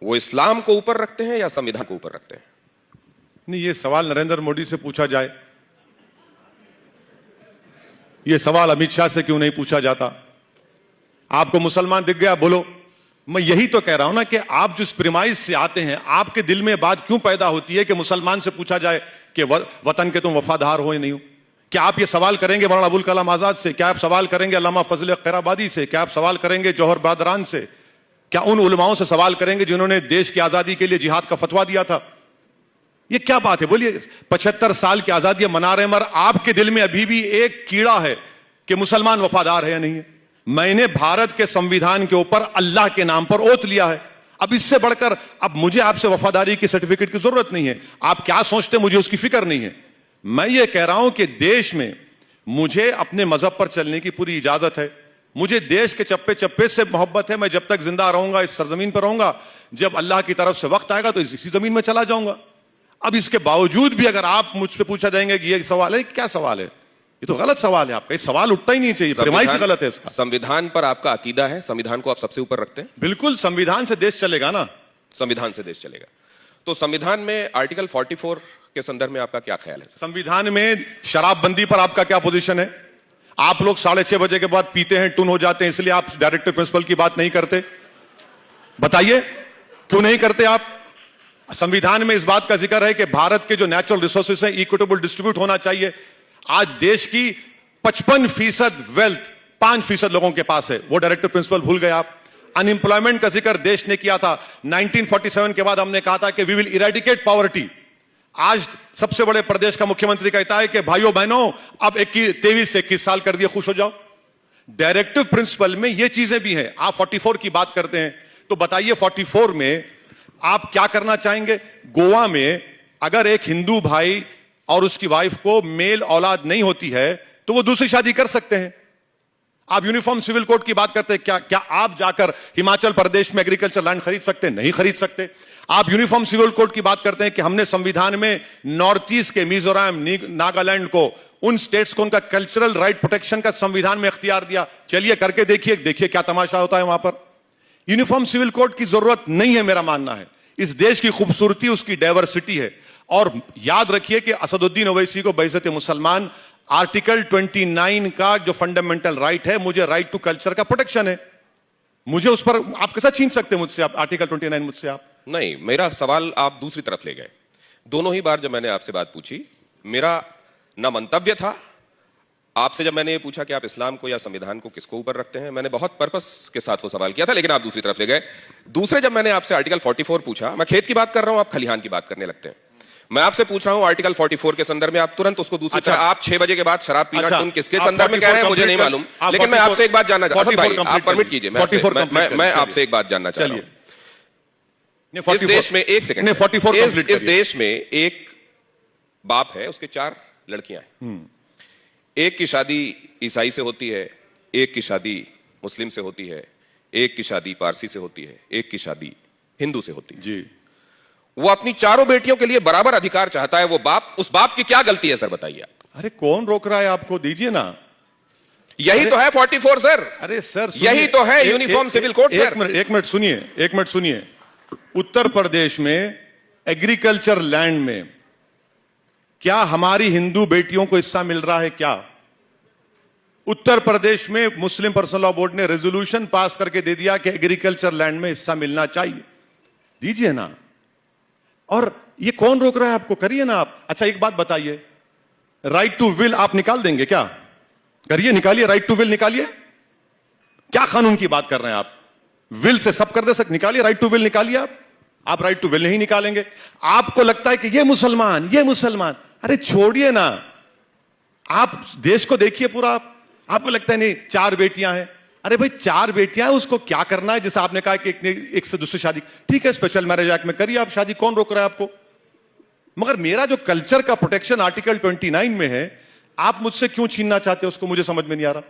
वो इस्लाम को ऊपर रखते हैं या संविधान को ऊपर रखते हैं? नहीं, ये सवाल नरेंद्र मोदी से पूछा जाए, ये सवाल अमित शाह से क्यों नहीं पूछा जाता? आपको मुसलमान दिख गया, बोलो। मैं यही तो कह रहा हूं ना कि आप जिस प्रिमाइस से आते हैं, आपके दिल में बात क्यों पैदा होती है कि मुसलमान से पूछा जाए कि वतन के तुम वफादार हो या नहीं हो? क्या आप ये सवाल करेंगे मौलाना अबुल कलाम आजाद से? क्या आप सवाल करेंगे अल्लामा फजल खैराबादी से? क्या आप सवाल करेंगे जौहर बरदरान से? क्या उन उलमाओं से सवाल करेंगे जिन्होंने देश की आजादी के लिए जिहाद का फतवा दिया था? ये क्या बात है? बोलिए, 75 साल की आजादी मना रहे, मगर आपके दिल में अभी भी एक कीड़ा है कि मुसलमान वफादार है या नहीं है। मैंने भारत के संविधान के ऊपर अल्लाह के नाम पर ओथ लिया है। अब इससे बढ़कर अब मुझे आपसे वफादारी की सर्टिफिकेट की जरूरत नहीं है। आप क्या सोचते मुझे उसकी फिक्र नहीं है। मैं ये कह रहा हूं कि देश में मुझे अपने मजहब पर चलने की पूरी इजाजत है। मुझे देश के चप्पे चप्पे से मोहब्बत है। मैं जब तक जिंदा रहूंगा, इस सरजमीन पर रहूंगा, जब अल्लाह की तरफ से वक्त आएगा तो इसी जमीन में चला जाऊंगा। अब इसके बावजूद भी अगर आप मुझसे पूछा जाएंगे कि ये सवाल है, क्या सवाल है? ये तो गलत सवाल है आपका। ये सवाल उठता ही नहीं चाहिए, प्रेमाइस गलत है इसका। संविधान पर आपका अकीदा है, संविधान को आप सबसे ऊपर रखते हैं? बिल्कुल, संविधान से देश चलेगा ना। संविधान से देश चलेगा। तो संविधान में आर्टिकल 44 के संदर्भ में आपका क्या ख्याल है? संविधान में शराबबंदी पर आपका क्या पोजीशन है? आप लोग 6:30 बजे के बाद पीते हैं, टून हो जाते हैं, इसलिए आप डायरेक्टिव प्रिंसिपल की बात नहीं करते। बताइए क्यों नहीं करते आप? संविधान में इस बात का जिक्र है कि भारत के जो नेचुरल रिसोर्सेस हैं इक्विटेबल डिस्ट्रीब्यूट होना चाहिए। आज देश की 55% वेल्थ 5% लोगों के पास है, वो डायरेक्टिव प्रिंसिपल भूल गए आप। अनएम्प्लॉयमेंट का जिक्र देश ने किया था। 1947 के बाद हमने कहा था कि वी विल इरेडिकेट पॉवर्टी। आज सबसे बड़े प्रदेश का मुख्यमंत्री कहता है कि भाइयों बहनों अब 23 से 21 साल कर दिए, खुश हो जाओ। डायरेक्टिव प्रिंसिपल में ये चीजें भी हैं। आप 44 की बात करते हैं तो बताइए 44 में आप क्या करना चाहेंगे? गोवा में अगर एक हिंदू भाई और उसकी वाइफ को मेल औलाद नहीं होती है तो वो दूसरी शादी कर सकते हैं। आप यूनिफॉर्म सिविल कोड की बात करते हैं, क्या आप जाकर हिमाचल प्रदेश में एग्रीकल्चर लैंड खरीद सकते हैं? नहीं खरीद सकते। आप यूनिफॉर्म सिविल कोड की बात करते हैं कि हमने संविधान में नॉर्थ ईस्ट के मिजोरम, नागालैंड को, उन स्टेट्स को उनका कल्चरल राइट प्रोटेक्शन का संविधान में इख्तियार दिया। चलिए करके देखिए क्या तमाशा होता है वहां पर। यूनिफॉर्म सिविल कोड की जरूरत नहीं है, मेरा मानना है। इस देश की खूबसूरती उसकी डाइवर्सिटी है। और याद रखिए कि असदुद्दीन ओवैसी को बेइज्जत मुसलमान आर्टिकल 29 का जो फंडामेंटल राइट है, मुझे राइट टू कल्चर का प्रोटेक्शन है, मुझे उस पर आप कैसा छीन सकते हैं मुझसे? आप आर्टिकल 29 मुझसे आप नहीं। मेरा सवाल आप दूसरी तरफ ले गए। दोनों ही बार जब मैंने आपसे बात पूछी, मेरा ना मंतव्य था आपसे जब मैंने ये पूछा कि आप इस्लाम को या संविधान को किसको ऊपर रखते हैं, मैंने बहुत पर्पस के साथ वो सवाल किया था, लेकिन आप दूसरी तरफ ले गए। दूसरे जब मैंने आपसे आर्टिकल 44 पूछा, मैं खेत की बात कर रहा हूं, आप खलिहान की बात करने लगते हैं। मैं आपसे पूछ रहा हूं आर्टिकल 44 के संदर्भ में, आप तुरंत उसको दूसरी तरफ, आप 6 बजे के बाद शराब पीना तुम किसके संदर्भ में कह रहे हैं मुझे नहीं मालूम, लेकिन मैं आपसे एक बात जानना चाहता हूं। आप परमिट कीजिए, मैं आपसे एक बात जानना चाह रहा हूं। इस देश में, एक सेकंड, इस देश में एक बाप है, उसके 4 लड़कियां हैं। एक की शादी ईसाई से होती है, एक की शादी मुस्लिम से होती है, एक की शादी पारसी से होती है, एक की शादी हिंदू से होती है जी। वो अपनी चारों बेटियों के लिए बराबर अधिकार चाहता है। वो बाप, उस बाप की क्या गलती है सर, बताइए आप। अरे कौन रोक रहा है आपको? दीजिए ना। यही तो है 44 सर। अरे सर यही तो है यूनिफॉर्म सिविल कोड सर। एक मिनट सुनिए। उत्तर प्रदेश में एग्रीकल्चर लैंड में क्या हमारी हिंदू बेटियों को हिस्सा मिल रहा है? क्या उत्तर प्रदेश में मुस्लिम पर्सनल लॉ बोर्ड ने रेजोल्यूशन पास करके दे दिया कि एग्रीकल्चर लैंड में हिस्सा मिलना चाहिए? दीजिए ना। और ये कौन रोक रहा है आपको? करिए ना आप। अच्छा एक बात बताइए, राइट टू विल आप निकाल देंगे क्या? करिए, निकालिए, राइट टू विल निकालिए। क्या कानून की बात कर रहे हैं आप? विल से सब कर दे सकते, निकालिए राइट टू विल, निकालिए आप राइट टू विल नहीं निकालेंगे। आपको लगता है कि ये मुसलमान, अरे छोड़िए ना। आप देश को देखिए पूरा। आपको लगता है नहीं 4 बेटियां हैं, अरे भाई 4 बेटियां हैं, उसको क्या करना है? जैसे आपने कहा कि एक से दूसरी शादी, ठीक है, स्पेशल मैरिज एक्ट में करिए आप शादी, कौन रोक रहा है आपको? मगर मेरा जो कल्चर का प्रोटेक्शन आर्टिकल 29 में है, आप मुझसे क्यों छीनना चाहते हैं उसको? मुझे समझ में नहीं आ रहा।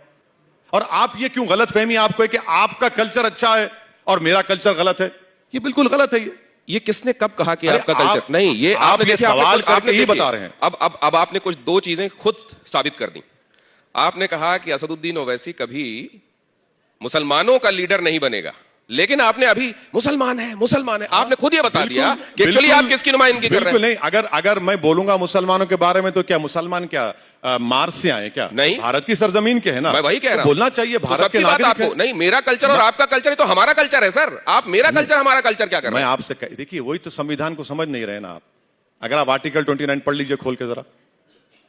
और आप ये क्यों गलतफहमी आपको है कि आपका कल्चर अच्छा है और मेरा कल्चर गलत है? ये बिल्कुल गलत है। ये किसने कब कहा कि आपका कल्चर नहीं? ये आप ये सवाल करके ही बता रहे हैं। अब आपने कुछ 2 चीजें खुद साबित कर दी। आपने कहा कि असदुद्दीन ओवैसी कभी मुसलमानों का लीडर नहीं बनेगा, लेकिन आपने अभी मुसलमान है आपने खुद ये बता दिया कि एक्चुअली बिल्कुल, आप किसकी नुमाइंदगी कर रहे बिल्कुल हैं। नहीं। अगर मैं बोलूंगा मुसलमानों के बारे में तो क्या मुसलमान क्या मार्स से आए क्या? नहीं, भारत की सरजमीन के है ना। मैं वही कह रहा तो हूं। बोलना चाहिए तो भारत के सबकी बात नागरिक आपको हैं। नहीं, मेरा कल्चर और आपका कल्चर तो हमारा कल्चर है सर। आप मेरा कल्चर हमारा कल्चर क्या कर रहे मैं हैं? आपसे देखिए, वही तो संविधान को समझ नहीं रहे ना आप। अगर आप आर्टिकल 29 पढ़ लीजिए खोल के जरा।